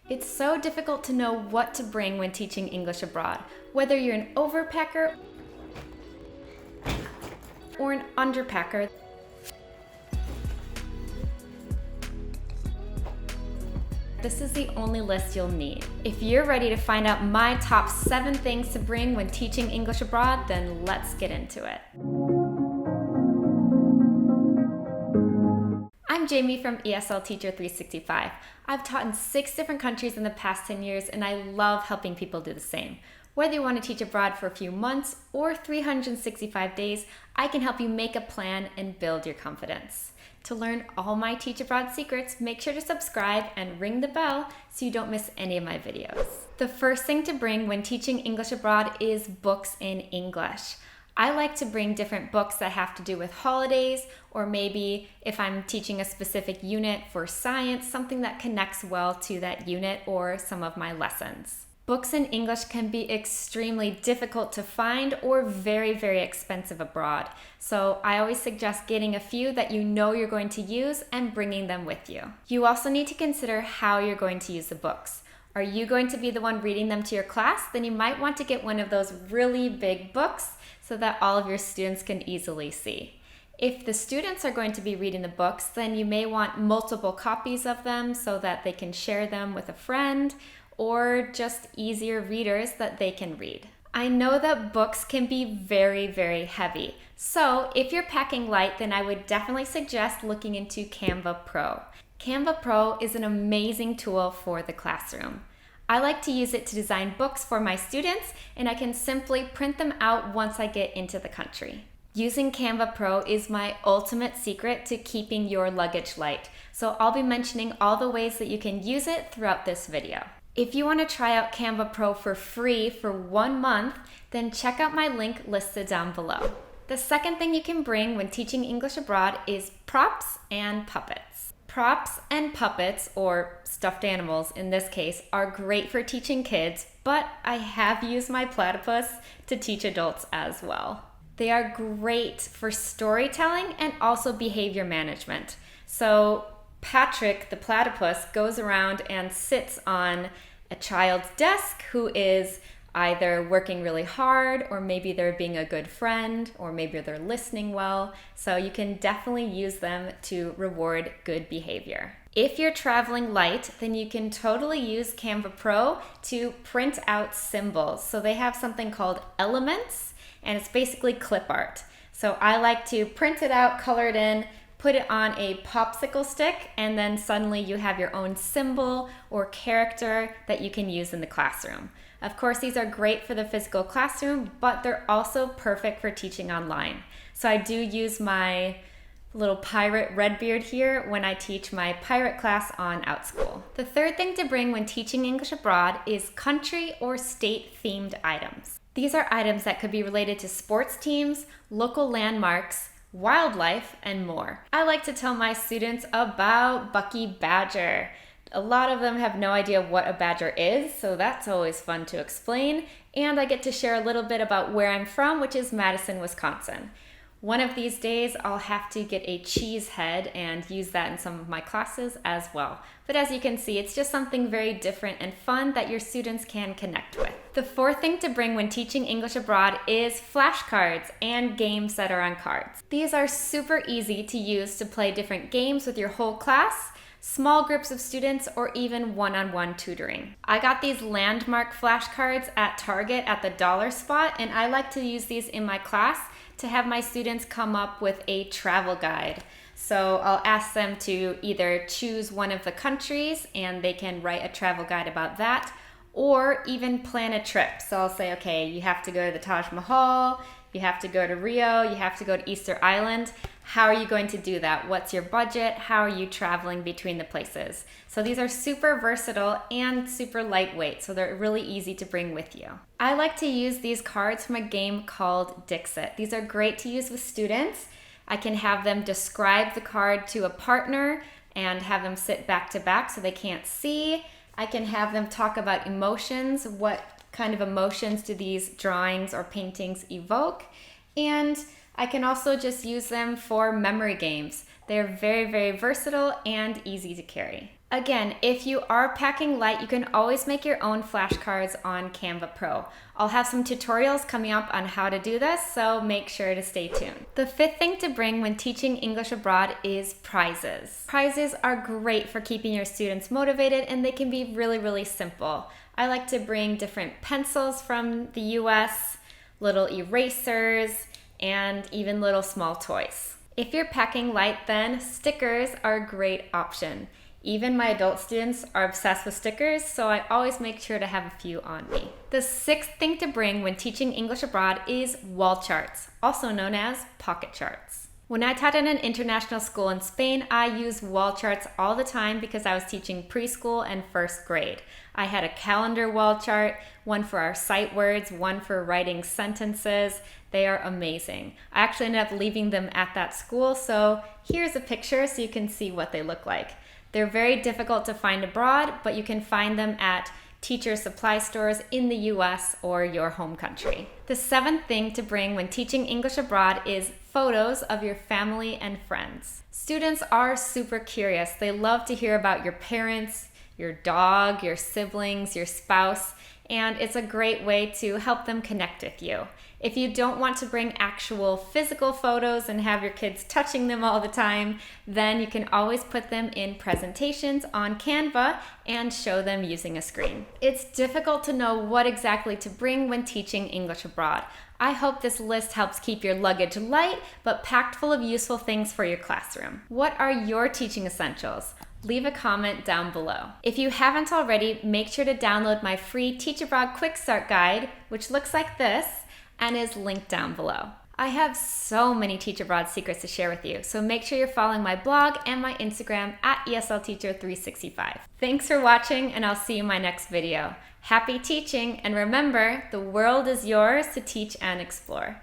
It's so difficult to know what to bring when teaching English abroad, whether you're an overpacker or an underpacker. This is the only list you'll need. If you're ready to find out my top 7 things to bring when teaching English abroad, then let's get into it. I'm Jamie from ESL Teacher 365. I've taught in 6 different countries in the past 10 years, and I love helping people do the same. Whether you want to teach abroad for a few months or 365 days, I can help you make a plan and build your confidence. To learn all my Teach Abroad secrets, make sure to subscribe and ring the bell so you don't miss any of my videos. The first thing to bring when teaching English abroad is books in English. I like to bring different books that have to do with holidays, or maybe if I'm teaching a specific unit for science, something that connects well to that unit or some of my lessons. Books in English can be extremely difficult to find or very, very expensive abroad. So I always suggest getting a few that you know you're going to use and bringing them with you. You also need to consider how you're going to use the books. Are you going to be the one reading them to your class? Then you might want to get one of those really big books so that all of your students can easily see. If the students are going to be reading the books, then you may want multiple copies of them so that they can share them with a friend, or just easier readers that they can read. I know that books can be very, very heavy. So if you're packing light, then I would definitely suggest looking into Canva Pro. Canva Pro is an amazing tool for the classroom. I like to use it to design books for my students, and I can simply print them out once I get into the country. Using Canva Pro is my ultimate secret to keeping your luggage light. So I'll be mentioning all the ways that you can use it throughout this video. If you want to try out Canva Pro for free for 1 month, then check out my link listed down below. The second thing you can bring when teaching English abroad is props and puppets. Props and puppets, or stuffed animals in this case, are great for teaching kids, but I have used my platypus to teach adults as well. They are great for storytelling and also behavior management. So Patrick, the platypus, goes around and sits on a child's desk who is either working really hard, or maybe they're being a good friend, or maybe they're listening well. So you can definitely use them to reward good behavior. If you're traveling light, then you can totally use Canva Pro to print out symbols. So they have something called Elements, and it's basically clip art. So I like to print it out, color it in, put it on a popsicle stick, and then suddenly you have your own symbol or character that you can use in the classroom. Of course, these are great for the physical classroom, but they're also perfect for teaching online. So I do use my little pirate Redbeard here when I teach my pirate class on OutSchool. The third thing to bring when teaching English abroad is country or state themed items. These are items that could be related to sports teams, local landmarks, wildlife, and more. I like to tell my students about Bucky Badger. A lot of them have no idea what a badger is, so that's always fun to explain. And I get to share a little bit about where I'm from, which is Madison, Wisconsin. One of these days, I'll have to get a cheese head and use that in some of my classes as well. But as you can see, it's just something very different and fun that your students can connect with. The fourth thing to bring when teaching English abroad is flashcards and games that are on cards. These are super easy to use to play different games with your whole class, small groups of students, or even one-on-one tutoring. I got these landmark flashcards at Target at the dollar spot, and I like to use these in my class to have my students come up with a travel guide. So I'll ask them to either choose one of the countries and they can write a travel guide about that, or even plan a trip. So I'll say, okay, you have to go to the Taj Mahal, you have to go to Rio, you have to go to Easter Island. How are you going to do that? What's your budget? How are you traveling between the places? So these are super versatile and super lightweight, so they're really easy to bring with you. I like to use these cards from a game called Dixit. These are great to use with students. I can have them describe the card to a partner and have them sit back to back so they can't see. I can have them talk about emotions. What kind of emotions do these drawings or paintings evoke? And I can also just use them for memory games. They're very, very versatile and easy to carry. Again, if you are packing light, you can always make your own flashcards on Canva Pro. I'll have some tutorials coming up on how to do this, so make sure to stay tuned. The fifth thing to bring when teaching English abroad is prizes. Prizes are great for keeping your students motivated, and they can be really, really simple. I like to bring different pencils from the US, little erasers, and even little small toys. If you're packing light, then stickers are a great option. Even my adult students are obsessed with stickers, so I always make sure to have a few on me. The sixth thing to bring when teaching English abroad is wall charts, also known as pocket charts. When I taught in an international school in Spain, I used wall charts all the time because I was teaching preschool and first grade. I had a calendar wall chart, one for our sight words, one for writing sentences. They are amazing. I actually ended up leaving them at that school, so here's a picture so you can see what they look like. They're very difficult to find abroad, but you can find them at teacher supply stores in the US or your home country. The seventh thing to bring when teaching English abroad is photos of your family and friends. Students are super curious. They love to hear about your parents, your dog, your siblings, your spouse, and it's a great way to help them connect with you. If you don't want to bring actual physical photos and have your kids touching them all the time, then you can always put them in presentations on Canva and show them using a screen. It's difficult to know what exactly to bring when teaching English abroad. I hope this list helps keep your luggage light, but packed full of useful things for your classroom. What are your teaching essentials? Leave a comment down below. If you haven't already, make sure to download my free Teach Abroad Quick Start Guide, which looks like this and is linked down below. I have so many Teach Abroad secrets to share with you, so make sure you're following my blog and my Instagram at ESLTeacher365. Thanks for watching, and I'll see you in my next video. Happy teaching, and remember, the world is yours to teach and explore.